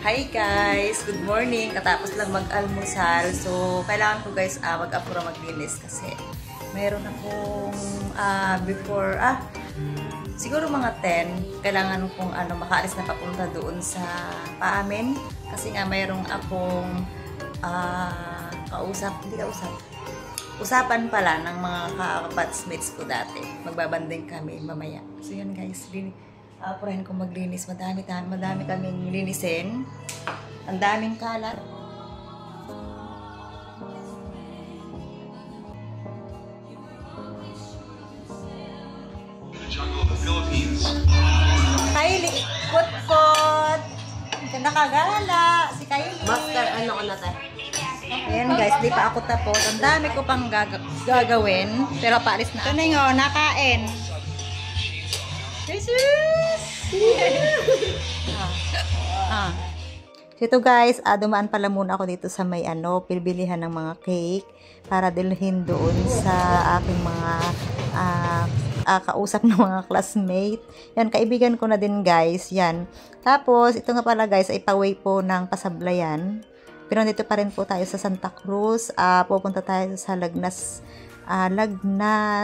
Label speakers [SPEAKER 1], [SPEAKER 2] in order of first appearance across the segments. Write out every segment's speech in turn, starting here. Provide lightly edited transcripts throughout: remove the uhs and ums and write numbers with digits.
[SPEAKER 1] Hi guys! Good morning! Katapos lang mag-almusal. So, kailangan ko guys mag-apura maglinis kasi mayroon akong siguro mga 10, kailangan kong makaalis na papunta doon sa paamin. Kasi nga mayroong akong usapan pala ng mga ka-batchmates ko dati. Magbabanding kami mamaya. So yun guys, apurahin ko maglinis. Madami kaming linisin. Ang daming kalat. Kylie, kot-kot. Nakagala. Si Kylie.
[SPEAKER 2] Master, ano ko na tayo?
[SPEAKER 1] Ayan guys, di pa ako tapos. Ang dami ko pang gagawin. Pero paalis na. Ito na yung nakain. Jesus! So ito guys, dumaan pala muna ako dito sa may pilibilihan ng mga cake para dalhin doon sa aking mga kausap ng mga classmate. Yan, kaibigan ko na din guys. Yan. Tapos, ito nga pala guys, ay pa-way po ng Pasablayan. Pero dito pa rin po tayo sa Santa Cruz. Pupunta tayo sa Lagnas,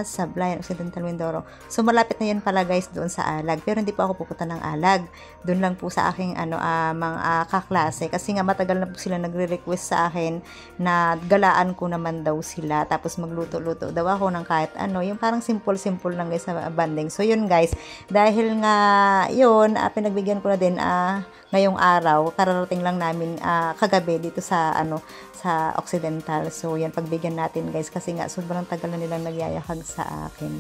[SPEAKER 1] Sablayan, Occidental Mindoro. So, malapit na yun pala guys doon sa Alag. Pero hindi po ako pupunta ng Alag. Doon lang po sa aking mga kaklase. Kasi nga matagal na po sila nagre-request sa akin na galaan ko naman daw sila. Tapos magluto-luto daw ako ng kahit yung parang simple-simple lang guys sa banding. So, yun guys. Dahil nga yun, pinagbigyan ko na din ngayong araw. Kararating lang namin kagabi dito sa sa Occidental. So, yan, pagbigyan natin guys. Kasi nga, sobrang tagal na nilang nagyayakag sa akin.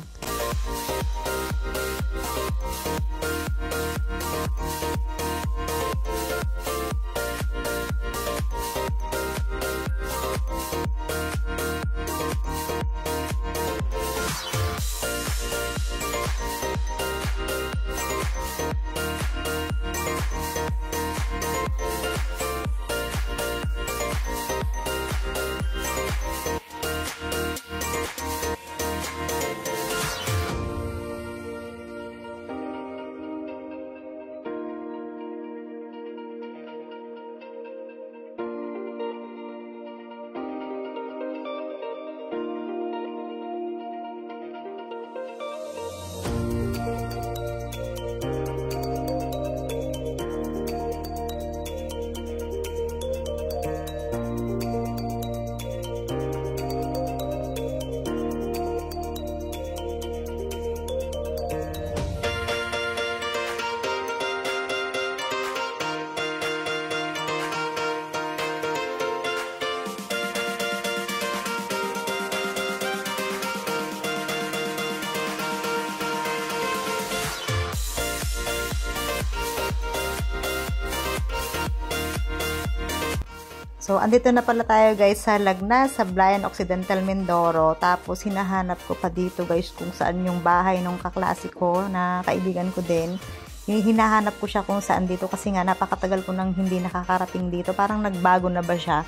[SPEAKER 1] So, andito na pala tayo guys sa Lagnas, Sablayan, Occidental Mindoro. Tapos, hinahanap ko pa dito guys kung saan yung bahay ng kaklase ko na kaibigan ko din. Hinahanap ko siya kung saan dito kasi nga napakatagal ko nang hindi nakakarating dito. Parang nagbago na ba siya?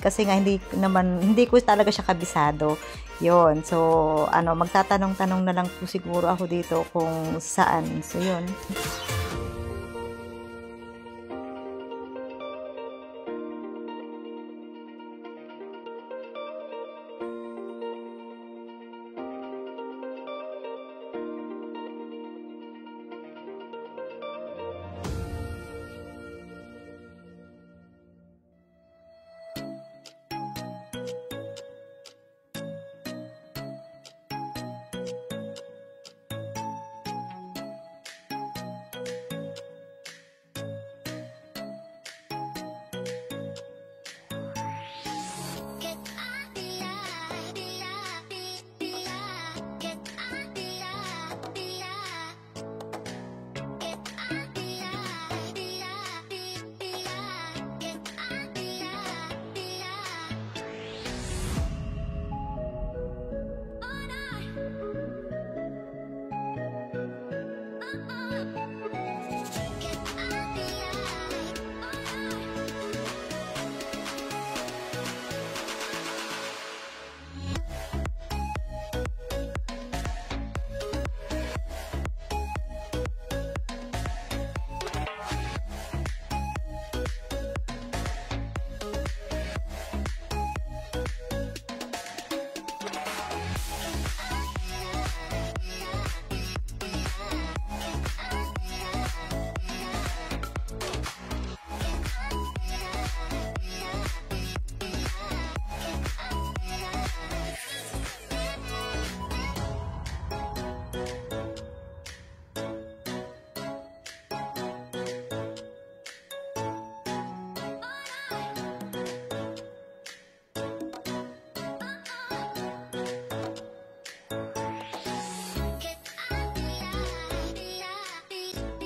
[SPEAKER 1] Kasi nga hindi ko talaga siya kabisado. Yun. So, magtatanong-tanong na lang po siguro ako dito kung saan. So, yun.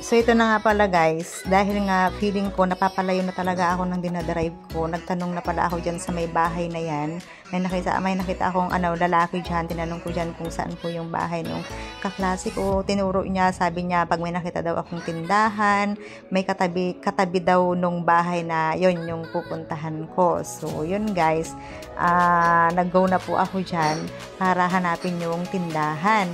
[SPEAKER 1] So ito na nga pala guys, dahil nga feeling ko napapalayo na talaga ako ng dinadrive ko, nagtanong na pala ako dyan sa may bahay na yan. May nakita akong lalaki dyan, tinanong ko dyan kung saan po yung bahay nung kaklase ko. Tinuro niya, sabi niya pag may nakita daw akong tindahan, may katabi daw nung bahay na yon yung pupuntahan ko. So yun guys, nag-go na po ako dyan para hanapin yung tindahan.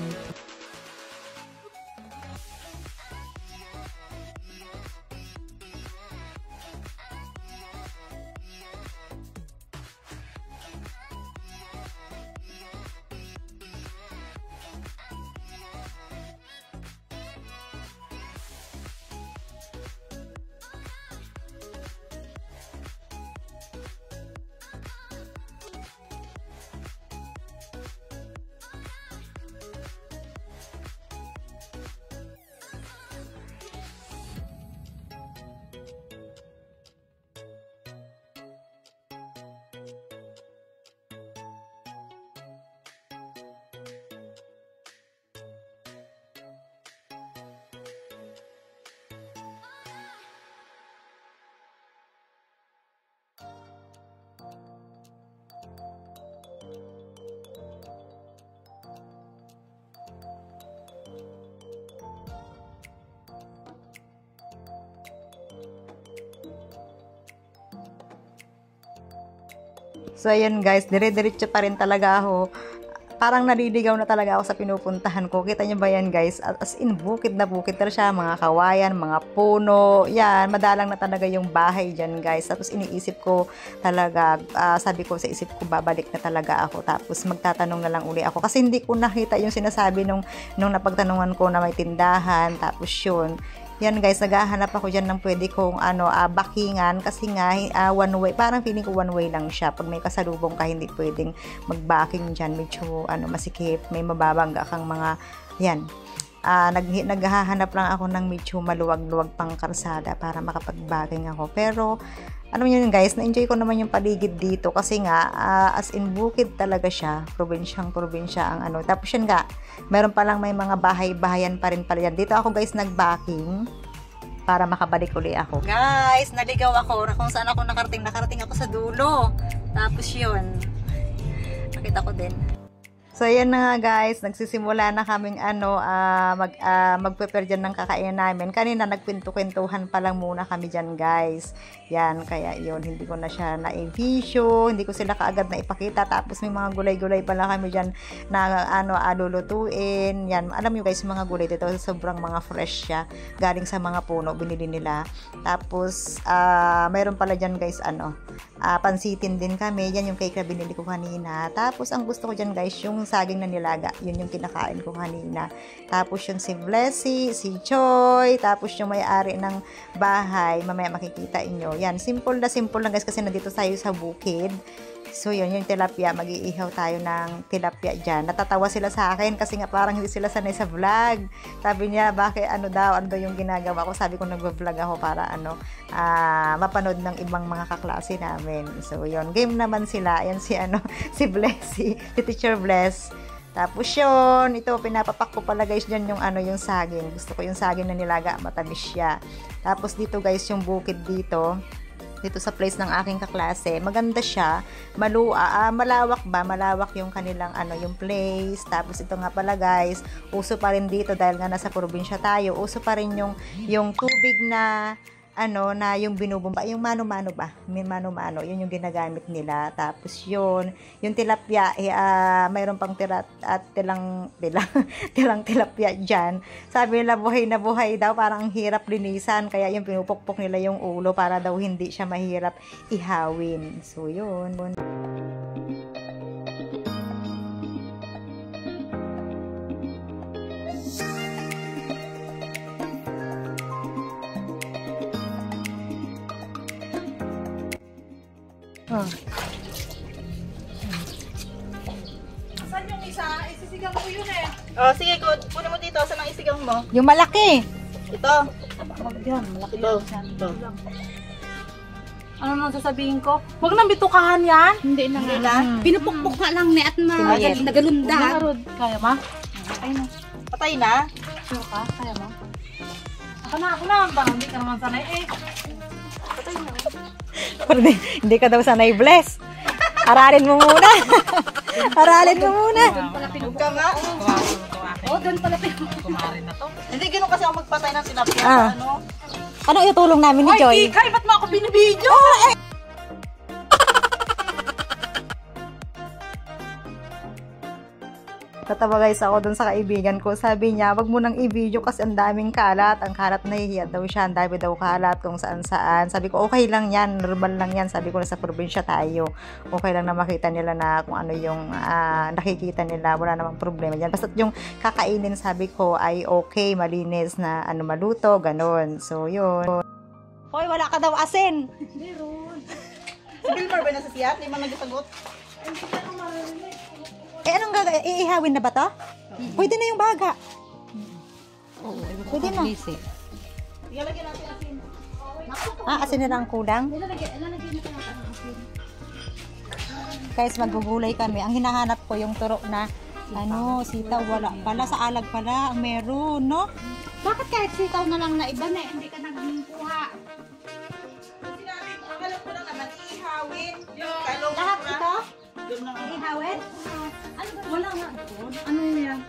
[SPEAKER 1] So, ayun guys, dire-diretso pa rin talaga ako. Parang naliligaw na talaga ako sa pinupuntahan ko. Kita nyo ba yan guys? As in, bukid na bukid talaga siya. Mga kawayan, mga puno. Yan, madalang na talaga yung bahay dyan guys. Tapos iniisip ko talaga, sabi ko sa isip ko, babalik na talaga ako. Tapos magtatanong na lang uli ako. Kasi hindi ko nakita yung sinasabi nung napagtanungan ko na may tindahan. Tapos yun. Yan guys, naghahanap ako dyan ng pwede kong backingan kasi nga one way, parang feeling ko one way lang siya. Pag may kasalubong ka, hindi pwedeng mag-backing dyan, medyo masikip, may mababangga kang mga, yan. Naghahanap lang ako ng medyo maluwag-luwag pang kalsada para makapag-backing ako. Pero, alam niyo yun guys, na-enjoy ko naman yung paligid dito kasi nga, as in bukid talaga siya, probinsya ang Tapos yan nga, meron palang may mga bahay-bahayan pa rin pala yan. Dito ako guys nag-backing para makabalik uli ako. Guys, naligaw ako kung saan ako nakarating ako sa dulo. Tapos yun, nakita ko din. So, ayan na nga guys, nagsisimula na kaming mag-prepare dyan ng kakainin namin. Kanina nagkwento-kwentuhan pa lang muna kami dyan guys. Yan, kaya yun, hindi ko na siya na-envisyo, hindi ko sila kaagad na ipakita. Tapos may mga gulay-gulay pala kami dyan na lulutuin. Yan, alam nyo guys, mga gulay dito, sobrang mga fresh siya. Galing sa mga puno, binili nila. Tapos, mayroon pala dyan guys, pansitin din kami. Yan yung cake na binili ko kanina. Tapos, ang gusto ko dyan guys, yung saging na nilaga. Yun yung kinakain ko kanina. Tapos yung si Blessy, si Choy, tapos yung may-ari ng bahay, mamaya makikita inyo. Yan, simple lang guys kasi nandito tayo sa bukid. So yun, yung tilapia, mag-iihaw tayo ng tilapia dyan. Natatawa sila sa akin kasi nga parang hindi sila sanay sa vlog. Sabi niya, bakit ano daw yung ginagawa ko? Sabi ko, nag-vlog ako para mapanood ng ibang mga kaklase namin. So yun, game naman sila. Ayan si Blessy, si Teacher Bless. Tapos yun, ito, pinapapak ko pala guys dyan yung yung saging. Gusto ko yung saging na nilaga, matamis siya. Tapos dito guys, yung bukid dito sa place ng aking kaklase, maganda siya, malawak yung kanilang yung place. Tapos ito nga pala guys, uso pa rin dito dahil nga nasa probinsya tayo, uso pa rin yung tubig na na yung binubumba, yung mano-mano ba? May mano-mano, yun yung ginagamit nila. Tapos yun, yung tilapia, mayroon pang tilang tilapia dyan. Sabi nila, buhay na buhay daw, parang ang hirap linisan, kaya yung pinupukpok nila yung ulo para daw hindi siya mahirap ihawin. So yun.
[SPEAKER 2] Saan yung isa? Isisigang ko yun eh.
[SPEAKER 3] Oh, sige, kunin mo dito. Saan ang isigang mo?
[SPEAKER 1] Yung malaki.
[SPEAKER 3] Ito.
[SPEAKER 2] Yan, malaki
[SPEAKER 3] Ito.
[SPEAKER 2] yan.
[SPEAKER 3] Ito.
[SPEAKER 2] Ano nang sasabihin ko? Huwag nang bitukahan yan.
[SPEAKER 4] Hindi na
[SPEAKER 3] Hindi
[SPEAKER 4] nga.
[SPEAKER 3] na.
[SPEAKER 4] Pinupukpok nga lang ni at
[SPEAKER 1] Sinayet.
[SPEAKER 4] nagalunda.
[SPEAKER 2] Huwag na, Rod. Kaya ma?
[SPEAKER 3] Patay na.
[SPEAKER 2] Sure ka? Kaya ma? Ako na. Parang hindi ka naman sanay eh.
[SPEAKER 1] Pero hindi ka daw sanay, Bless. Aralin mo muna. Aralin mo muna.
[SPEAKER 3] Huwag ka nga.
[SPEAKER 2] Oh, doon pala kumarin na to.
[SPEAKER 3] Hindi ganun kasi ako magpatay ng tilapia.
[SPEAKER 1] Ah.
[SPEAKER 3] Ano?
[SPEAKER 1] Ano itulong namin ni Joy?
[SPEAKER 2] Ay, Ikay, ba't mo ako binibidyo?
[SPEAKER 1] Tatawa guys ako dun sa kaibigan ko. Sabi niya, wag mo nang i-video kasi ang daming kalat. Ang kalat nahihiya daw siya. Ang dami daw kalat kung saan-saan. Sabi ko, okay lang yan. Normal lang yan. Sabi ko, nasa probinsya tayo. Okay lang na makita nila na kung ano yung nakikita nila. Wala namang problema dyan. Basta yung kakainin, sabi ko, ay okay, malinis na ano maluto, ganun. So, yun. Hoy, wala ka daw asin.
[SPEAKER 2] Meron.
[SPEAKER 3] Si Bilmar ba nasa siya? Di man nagsagot?
[SPEAKER 2] Hindi ka naman marinig.
[SPEAKER 1] Anong gagawin? Iihawin na ba to? Pwede na yung baga.
[SPEAKER 2] Oo,
[SPEAKER 1] Pwede na.
[SPEAKER 3] Ilalagyan natin asin.
[SPEAKER 1] Asin na lang kulang.
[SPEAKER 2] Ilalagyan na tayo ng asin.
[SPEAKER 1] Guys, maggugulay kami. Ang hinahanap ko yung turo na sitaw, wala pala. Sa alag pala, ang meron, no?
[SPEAKER 2] Bakit kahit sitaw na lang na iba na hindi ka nagkuha?
[SPEAKER 3] Kasi natin, akala ko lang naman iihawin.
[SPEAKER 1] Lahat ito?
[SPEAKER 3] Doon lang.
[SPEAKER 1] Iihawin?
[SPEAKER 2] Ano ba? Wala nga doon. Ano yan?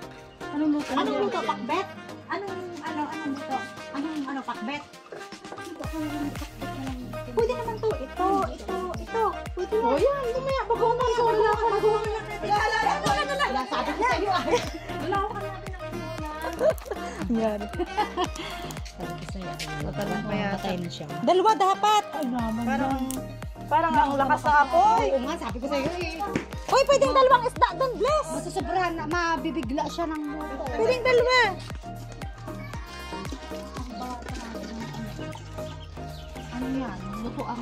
[SPEAKER 2] Anong luto?
[SPEAKER 1] Anong luto? Pakbet? Anong luto? Anong pakbet? Pwede naman to. Ito. Pwede na.
[SPEAKER 2] O yan, lumaya. Bagoong na. Wala ako. Bagoong na.
[SPEAKER 1] Wala, sabi ko sa'yo.
[SPEAKER 2] Wala ako natin ang
[SPEAKER 1] Yan.
[SPEAKER 2] Sabi ko sa'yo.
[SPEAKER 1] Patayin siya. Dalawa dapat.
[SPEAKER 2] Ay naman.
[SPEAKER 3] Parang ang lakas sa apoy.
[SPEAKER 2] Oo nga, sabi ko sa'yo eh.
[SPEAKER 1] Uy, pwedeng dalawang isda doon, Bless.
[SPEAKER 2] Masusobrahan na, mabibigla siya ng moto.
[SPEAKER 1] Pwedeng dalawa.
[SPEAKER 2] Ano yan? Luto ang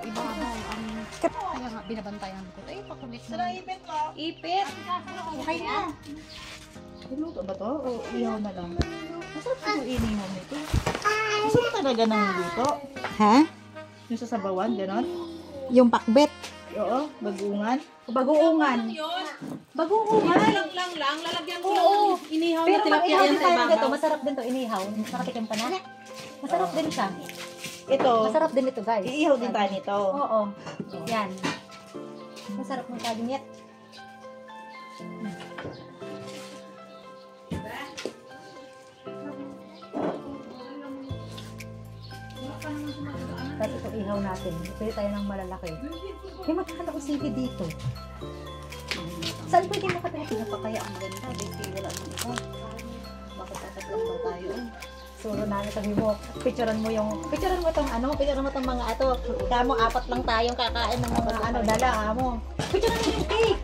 [SPEAKER 2] ibabaw. Kaya nga, binabantayan ko. Ay, pakulit
[SPEAKER 3] Sila
[SPEAKER 2] na.
[SPEAKER 3] ipit mo.
[SPEAKER 2] Ipit. Okay na.
[SPEAKER 3] Luto ba to? O ihaw na lang? Masarap po yung inihaw nito. Masarap talaga ng luto.
[SPEAKER 1] Ha?
[SPEAKER 3] Yung sasabawan, gano'n?
[SPEAKER 1] Yung pakbet.
[SPEAKER 3] Oo, bagungan.
[SPEAKER 1] Bagoongan. Bagoongan.
[SPEAKER 2] Lang, lalagyan ko lang. Inihaw
[SPEAKER 1] Pero
[SPEAKER 2] na
[SPEAKER 1] pag
[SPEAKER 2] tilapia
[SPEAKER 1] ihaw
[SPEAKER 2] yan
[SPEAKER 1] din
[SPEAKER 2] sa
[SPEAKER 1] tayo nito,
[SPEAKER 2] ibabaw.
[SPEAKER 1] masarap din to inihaw. Nakatikim ka na? Masarap din siya.
[SPEAKER 3] Ito,
[SPEAKER 1] Masarap din ito, guys.
[SPEAKER 3] iihaw din tayo nito.
[SPEAKER 1] Oo. Yan. Masarap ng kabinet. Tapos ito ihaw natin. Pwede tayo ng malalaki. Kaya magkakala ko sige dito. Saan pwede makataya?
[SPEAKER 3] Napakaya ang ganda. Dito wala nang iba. Bakit tatatlang ba tayo?
[SPEAKER 1] Suro namin sabi mo, picturean mo itong mga ato. Kaya mo, 4 lang tayong kakain ng mga dala, mo. Picturean mo yung cake.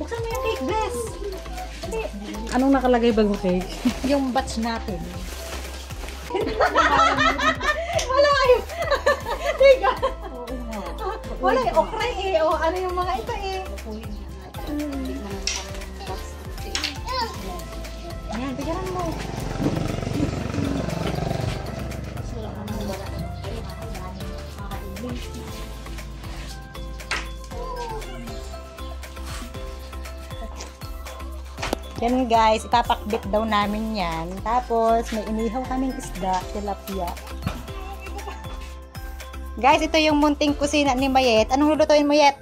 [SPEAKER 1] Buksan mo yung cake, Bless. Hindi.
[SPEAKER 2] Anong nakalagay ba yung cake?
[SPEAKER 1] Yung batch natin. Wala yun. Tiga. Wala yung okra eh. O ano yung mga ito eh. Ayan, picturean mo. Yan guys, ipapakbit daw namin yan. Tapos, may inihaw kaming isda, tilapia. Guys, ito yung munting kusina ni Mayet. Anong lulutuin mo, Yet?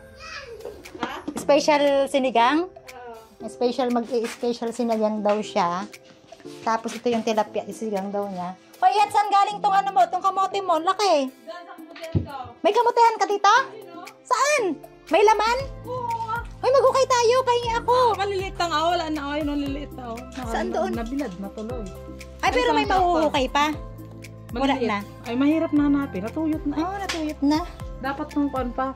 [SPEAKER 1] Special sinigang? Special sinigang daw siya. Tapos, ito yung tilapia, sinigang daw niya. O, Yet, saan galing tong ano mo? Tong kamote mo? Laki. May kamotehan ka dito? Saan? May laman? Hoy, mag-ukay tayo. Pahingi ako.
[SPEAKER 2] Maliliit lang ako. Wala na ako. Yun ang liliit ako.
[SPEAKER 1] Saan doon?
[SPEAKER 2] Nabilad na tuloy.
[SPEAKER 1] Ay, pero may mauukay pa. Wala
[SPEAKER 2] Maliliit.
[SPEAKER 1] na.
[SPEAKER 2] Ay, mahirap na hanapin. Natuyot na.
[SPEAKER 1] Oh, natuyot na.
[SPEAKER 2] Dapat nung pan pa.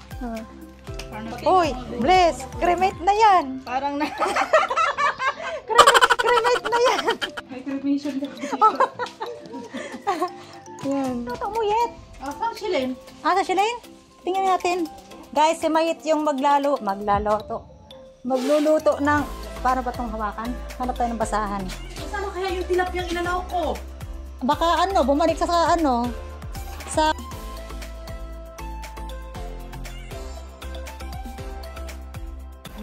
[SPEAKER 1] Uy, Bless, cremate na yan.
[SPEAKER 3] Parang na.
[SPEAKER 1] Cremate na yan.
[SPEAKER 2] May cremation ka.
[SPEAKER 1] Yan. Luto mo, Yet.
[SPEAKER 2] Saan silin?
[SPEAKER 1] Sa Shilane? Tingnan natin. Guys, si Mayet yung magluluto ng, para ba itong hawakan? Hanap tayo ng basahan.
[SPEAKER 2] Saan kaya yung tilapiyang inanaw ko?
[SPEAKER 1] Baka bumalik sa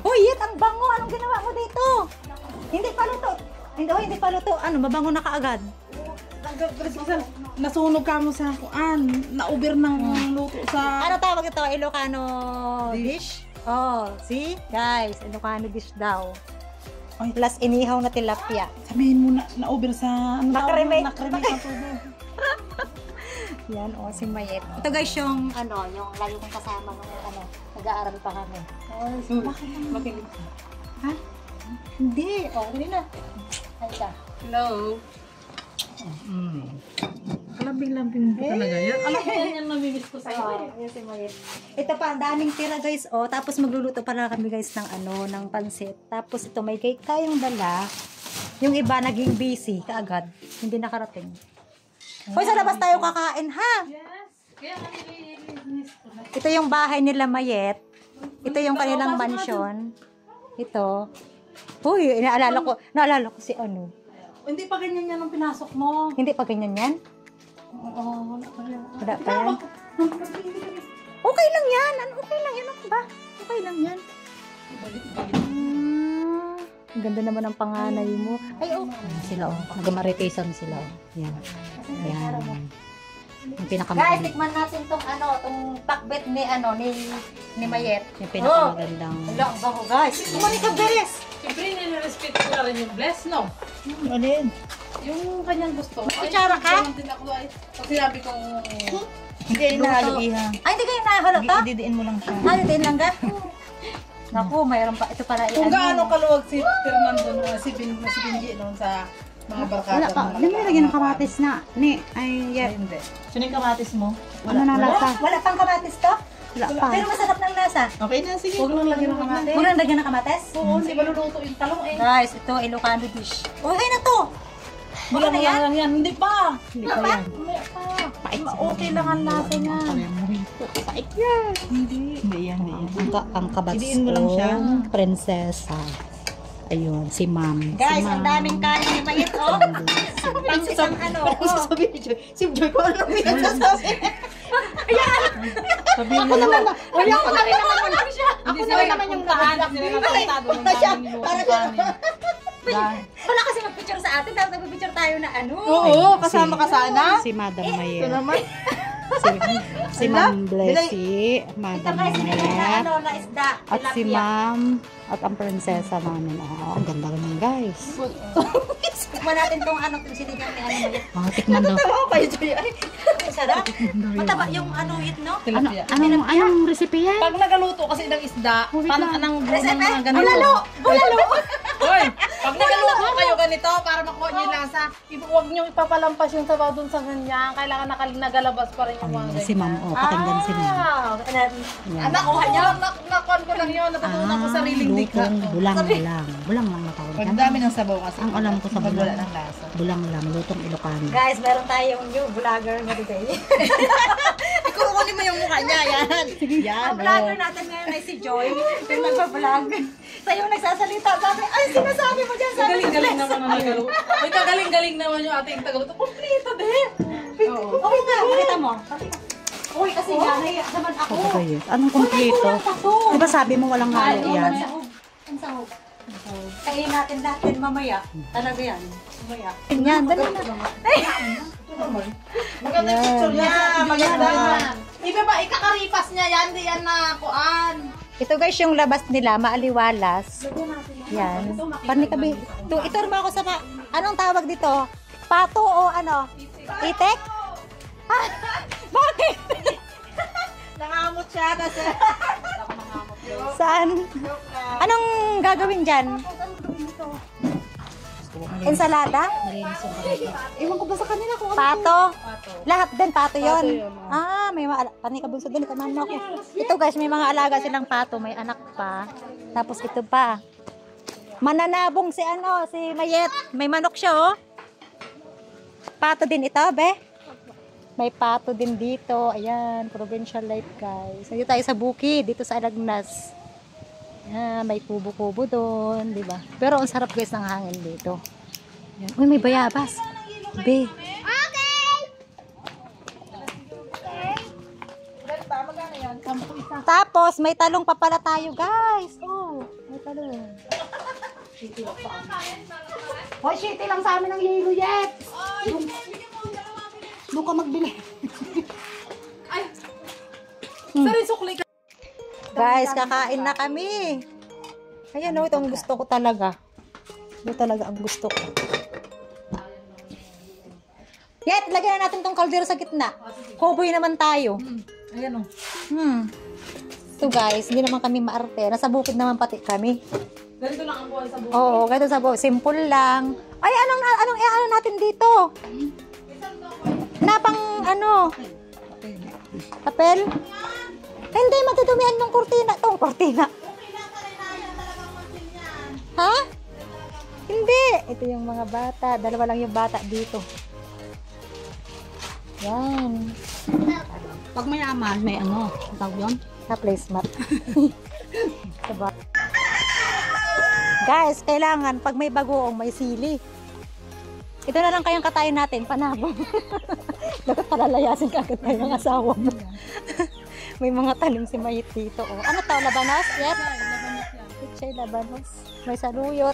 [SPEAKER 1] Hoy, Yet, ang bango. Anong ginawa mo dito? Hindi pa luto. Hindi pa luto. Mabango na kaagad.
[SPEAKER 3] Nasunog ka mo sa kuan. Na-over ng luto sa...
[SPEAKER 1] Ano tawag ito? Ilocano dish? Oh, see? Guys, Ilocano dish daw.
[SPEAKER 3] Ay.
[SPEAKER 1] Plus inihaw na tilapia.
[SPEAKER 3] Sabihin mo na-over sa...
[SPEAKER 1] Nakremate.
[SPEAKER 3] Nakremate sa tubo.
[SPEAKER 1] Yan, oh, si Mayet. Ito guys yung, yung lagi kong kasama nung, nag-aaral pa kami.
[SPEAKER 3] Bakit naman? Makinig ka.
[SPEAKER 1] Ha? Hindi. Oh, hindi na. Ay ka.
[SPEAKER 2] Hello.
[SPEAKER 3] Lambing-lambing ba talaga yan? Alam ko yan yung namimiss ko sa'yo.
[SPEAKER 1] Yan si Mayet. Ito pa, ang daming tira guys, oh. Tapos magluluto pala kami guys ng ng pansit. Tapos ito, may cake tayong dala. Yung iba naging busy kaagad. Hindi nakarating. Hoy, sa labas tayo kakain, ha?
[SPEAKER 3] Yes. Kaya nililinis ko na.
[SPEAKER 1] Ito yung bahay nila Mayet. Ito yung kanilang mansion. Ito. Uy, naalala ko si ano.
[SPEAKER 3] Hindi pa ganyan yan ang pinasok mo.
[SPEAKER 1] Hindi pa ganyan yan?
[SPEAKER 3] Oo, wala pa yan.
[SPEAKER 1] Wala pa yan? Okay lang yan. Okay lang yan. Ano ba? Okay lang yan. Ang ganda naman ng panganay mo. Ay, oh. Ayan sila, oh. Nag-maritisan sila, oh. Yan. Yan. Yung pinakamagandang. Guys, tikman natin tong pakbet ni Mayet. Yung pinakamagandang. Wala, ang baho, guys. Kumani ka, Beres.
[SPEAKER 3] Siyempre, nilirespeto ko na rin yung bless, no?
[SPEAKER 1] Ano yun?
[SPEAKER 3] Yung kanyang gusto.
[SPEAKER 1] Kutsara ka?
[SPEAKER 3] Ay, din ako ay. Pag sinabi kong...
[SPEAKER 4] Hindi ay nahalo iha.
[SPEAKER 1] Ay, hindi kayo nahalo to?
[SPEAKER 4] Ididiin mo lang siya.
[SPEAKER 1] Didiin lang ka? Naku, mayroon pa. Ito para
[SPEAKER 3] Kung gaano kaluwag si Fernando noon, si Benji noon sa mga barkada.
[SPEAKER 2] Wala pa. Alam mo lagyan ng kamatis na.
[SPEAKER 3] Ay, hindi.
[SPEAKER 4] Sino yung kamatis mo?
[SPEAKER 2] Ano na lasa?
[SPEAKER 1] Wala pang kamatis to?
[SPEAKER 2] Wala pa.
[SPEAKER 1] Pero masarap ng lasa.
[SPEAKER 4] Okay na, sige.
[SPEAKER 3] Huwag lang lagyan ng kamatis.
[SPEAKER 1] Huwag lang lagyan ng kamatis.
[SPEAKER 3] Oo, hindi maluluto yung talong eh.
[SPEAKER 1] Guys, ito Ilocano dish. Okay na to. Okay na yan?
[SPEAKER 3] Lang yan. Hindi pa.
[SPEAKER 1] Hindi pa yan.
[SPEAKER 3] Pait. Okay lang ang lasa niya.
[SPEAKER 4] Pait yan. Hindi yan.
[SPEAKER 1] Ang kabats
[SPEAKER 4] Idiin mo lang siya.
[SPEAKER 1] prinsesa. Ayun, si Ma'am.
[SPEAKER 4] Guys, ang daming kanin ni Mayet, oh.
[SPEAKER 1] Pang isang
[SPEAKER 4] Sabi ni Joy. Si Joy ko ano yung sasabi.
[SPEAKER 3] Sabihin mo naman.
[SPEAKER 4] Wala ko na rin naman siya.
[SPEAKER 3] Hindi sila naman yung kahanan. Sila nagtatado ng daming niluto kanin.
[SPEAKER 1] Wala kasi mag-picture sa atin. Tapos nag-picture tayo na
[SPEAKER 3] Oo, kasama ka sana.
[SPEAKER 2] Si Madam
[SPEAKER 3] Ito
[SPEAKER 2] Mayet.
[SPEAKER 3] naman.
[SPEAKER 2] Si Ma'am Blessy. Madam Mayet.
[SPEAKER 1] na isda.
[SPEAKER 2] At si Ma'am. At ang prinsesa namin. Oh, ang ganda naman guys.
[SPEAKER 1] Tikman natin tong sinigang ni Mayet.
[SPEAKER 2] Oh, tikman daw.
[SPEAKER 4] Tawa kayo, Joy. Ay,
[SPEAKER 1] Sarap. Mataba yung it, no?
[SPEAKER 3] Tilapia.
[SPEAKER 2] Anong recipe yan?
[SPEAKER 3] Pag nagaluto kasi ng isda, parang anang
[SPEAKER 1] Recipe?
[SPEAKER 3] mga ganito.
[SPEAKER 1] Bulalo! Bulalo!
[SPEAKER 3] Hoy, pag nagaluto kayo ganito para makuha niyo yung lasa, huwag niyo ipapalampas yung sabaw dun sa ganyan. Kailangan nagalabas pa rin yung mga ganyan.
[SPEAKER 2] Si Ma'am. Oh, pakinggan si Ma'am.
[SPEAKER 3] Ah, nakuha niyo lang, nakuha ko lang yun. Natutunan ko sariling dikha.
[SPEAKER 2] Lutong bulang lang. Bulang lang matawag
[SPEAKER 4] Pag
[SPEAKER 2] yan.
[SPEAKER 4] dami ng sabaw kasi.
[SPEAKER 2] Ang alam ko sa
[SPEAKER 4] pag wala
[SPEAKER 2] bulang.
[SPEAKER 4] ng lasa.
[SPEAKER 2] Bulang lang. Lutong Ilocano.
[SPEAKER 1] Guys, meron tayong new vlogger na today.
[SPEAKER 4] Kukunin mo yung mukha niya, yan. Yan,
[SPEAKER 1] Ang vlogger natin ngayon ay si Joy. Yung nagpa-vlog. Sa'yo nagsasalita. Sabi, ay sinasabi mo dyan. Sabi
[SPEAKER 3] Kagaling-galing naman ang nagaluto. Ay, kagaling-galing naman yung ating tagaluto. Kompleto din. Oo.
[SPEAKER 1] Okay na, pakita mo. Uy, kasi nga, nahiya naman ako.
[SPEAKER 2] Yes. Anong kompleto? Diba sabi mo walang halo yan?
[SPEAKER 1] Ang sahog. Kainin natin lahat yan mamaya. Talaga yan. Mamaya. Yan, dali na.
[SPEAKER 3] Maganda yung picture niya. Maganda. Iba ba, ikakaripas niya yan. Di yan na kuan.
[SPEAKER 1] Ito guys, yung labas nila, maaliwalas. Yan. Panikabi. Ito mo ako sa anong tawag dito? Pato o ano? Itek? Bakit?
[SPEAKER 4] Nangamot siya kasi.
[SPEAKER 1] Saan? Anong gagawin dyan? Ensalada?
[SPEAKER 2] Ewan ko ba sa kanila kung
[SPEAKER 1] Pato? Lahat din, pato yon. May mga panikabunso din. Tamahan mo ako. Ito guys, may mga alaga silang pato. May anak pa. Tapos ito pa. Mananabong si Mayet. May manok siya, oh. Pato din ito, be. May pato din dito. Ayan, provincial life, guys. Dito tayo sa bukid, dito sa Alagnas. Ayan, may kubo-kubo doon, di ba? Pero ang sarap, guys, ng hangin dito. Ayan. Uy, may bayabas. Be. Tapos, may talong pa pala tayo, guys. Oh, may talong. Hoy, shitty lang sa amin ang hilo, yet.
[SPEAKER 2] Doon ka magbili.
[SPEAKER 3] Sorry, sukli ka.
[SPEAKER 1] Guys, kakain na kami. Ayan o, ito ang gusto ko talaga. Ito talaga ang gusto ko. Yet, lagyan na natin tong kaldero sa gitna. Cowboy naman tayo.
[SPEAKER 3] Ayan o.
[SPEAKER 1] So guys, hindi naman kami maarte. Nasa bukid naman pati kami.
[SPEAKER 3] Ganito lang ang buhay sa buhay.
[SPEAKER 1] Oo, ganito sa bukid. Simple lang. Ay, anong natin dito? Napang ano? Papel? Hindi, matutumihan ng kurtina. Itong kurtina. Ha? Hindi. Ito yung mga bata. Dalawa lang yung bata dito. Yan.
[SPEAKER 2] Pag may amal, may ano. Ang tawag yun?
[SPEAKER 1] Na placemat. Diba? Guys, kailangan pag may bagoong, may sili. Ito na lang kayang katayin natin, panabong. Dapat palalayasin ka agad tayo ng asawa mo. May mga tanim si Mayit dito. Oh. Ano to? Labanos? Yes? Pichay labanos. May saluyot.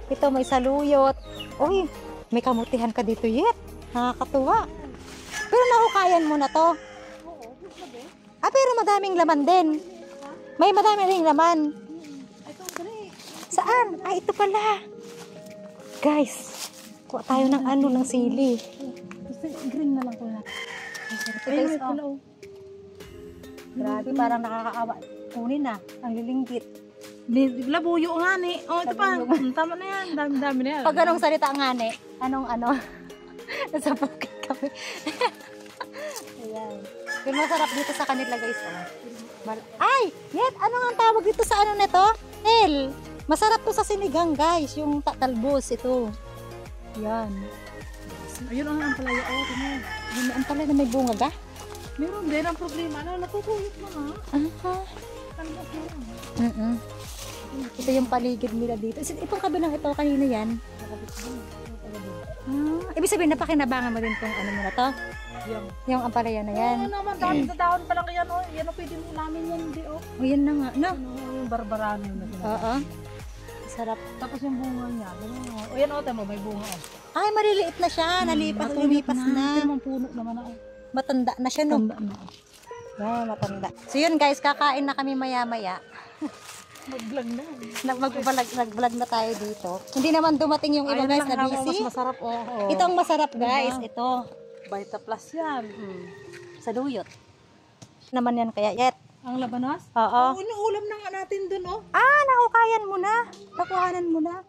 [SPEAKER 1] Ito may saluyot. Uy, may kamutihan ka dito yet. Nakakatuwa. Pero nahukayan mo na to. Pero madaming laman din. May madami ring laman. Saan? Ito pala. Guys, kuha tayo ng ng sili.
[SPEAKER 2] Green na lang ko na.
[SPEAKER 1] Guys, grabe, parang nakakaawa. Kunin na, ang lilinggit.
[SPEAKER 3] Labuyo nga ni. Oh, ito pa. Tama na yan. Dami na yan.
[SPEAKER 1] Pag anong salita nga ni, anong nasa bukid kami. Ayan. Yung masarap dito sa kanila guys. Ay! Yet! Ano nga ang tawag dito sa ano nito? El! Masarap to sa sinigang guys. Yung talbos ito. Yan.
[SPEAKER 3] Ayun ang ampalaya. Oh, tingnan.
[SPEAKER 1] Yung ampalaya na may bunga ga?
[SPEAKER 3] Meron din ang problema. Natutuyot mo na. Talbos mo na.
[SPEAKER 1] Ito yung paligid nila dito. Itong kabilang ito, kanina yan. Ibig sabihin, napakinabangan mo din itong ano mo na to? Yung ampalaya na yan.
[SPEAKER 3] Oo naman, dahil sa dahon pa lang yan. Oh. Yan o, pwede mo namin yan. Hindi, oh.
[SPEAKER 1] O yan na nga. No?
[SPEAKER 3] Yung barbarano na
[SPEAKER 1] Oo. Sarap.
[SPEAKER 3] Tapos yung bunga niya. O yan, o, tama, may bunga. Oh.
[SPEAKER 1] Ay, maliliit na siya. Lumipas na.
[SPEAKER 3] Ito naman puno naman ako.
[SPEAKER 1] Matanda na siya, no?
[SPEAKER 3] Tanda na.
[SPEAKER 1] Yeah, matanda. So yun guys, kakain na kami maya-maya.
[SPEAKER 3] Mag-vlog na.
[SPEAKER 1] Nag-vlog na tayo dito. Hindi naman dumating yung iba guys na busy.
[SPEAKER 3] Mas masarap, oh.
[SPEAKER 1] Ito ang masarap guys. Ito.
[SPEAKER 3] Vita Plus yan.
[SPEAKER 1] Sa duyot. Naman yan kaya. Yet.
[SPEAKER 3] Ang labanos?
[SPEAKER 1] Oo.
[SPEAKER 3] Inuulam na nga natin dun, oh.
[SPEAKER 1] Nakukayan mo na. Nakuhanan mo na.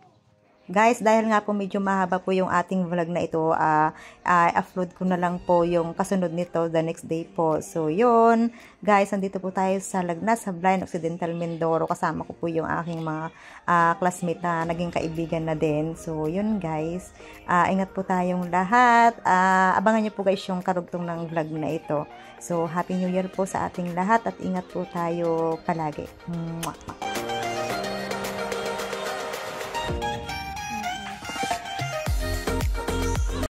[SPEAKER 1] Guys, dahil nga po medyo mahaba po yung ating vlog na ito, upload ko na lang po yung kasunod nito the next day po. So, yun. Guys, nandito po tayo sa Lagnas, sa Blind Occidental Mindoro. Kasama ko po yung aking mga classmate na naging kaibigan na din. So, yun guys. Ingat po tayong lahat. Abangan nyo po guys yung karugtong ng vlog na ito. So, Happy New Year po sa ating lahat at ingat po tayo palagi. Mwah!